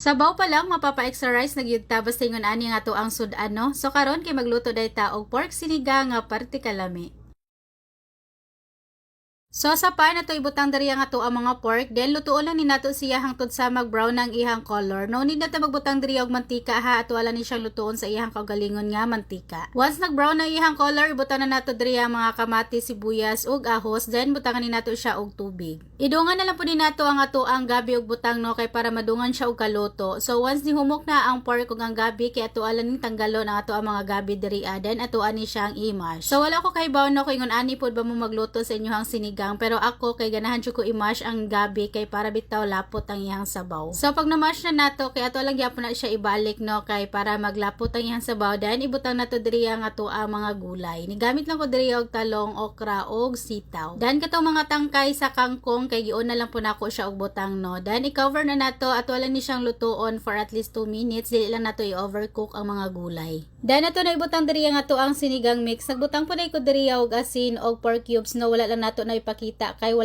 Sabaw pa lang mapapa-extra rice na gyud ta basta ingon ani nga to ang sudan no. So karon kay magluto day ta og pork sinigang nga parte kalami. So sa pan nato ibutang diri nga to ang mga pork, then lutuon lang ni nato siya hangtod sa mag-brown ang ihang color. No need na ta magbutang diri og mantika ha, ato ala ni siyang lutuon sa ihang kaugalingon nga mantika. Once nag-brown ang ihang color, ibutang na nato diri ang mga kamatis, sibuyas ug ahos, then butangan ni nato siya og tubig. Idungan na lang po ni nato ang ato ang gabi ug butang no kay para madungan siya og kaluto. So once ni humok na ang pork ug ang gabi kay ato ala ning tanggalon ang ato ang mga gabi diri then ato ani siyang i-mash. So wala ko kay bawo no kay ingon ani pod ba mo magluto sa inyohang sinigang, pero ako kay ganahan jud ko i-mash ang gabi kay para bitaw lapot ang iyang sabaw. So pag na-mash na nato kay ato lang gyapon na siya ibalik no kay para maglapot ang iyang sabaw, then ibutang nato diri ang ato ang mga gulay. Nigamit lang ko diri og talong, okra ug sitaw. Then katong mga tangkay sa kangkong kay giun na lang po nako siya og butang no. Then i-cover na nato ato lang ni siyang lutuon for at least 2 minutes, dili lang nato i-overcook ang mga gulay. Then ato na ibutang diri ang ato ang sinigang mix. Nagbutang po na ko diri og asin og pork cubes no, wala lang nato na ipakita kay wala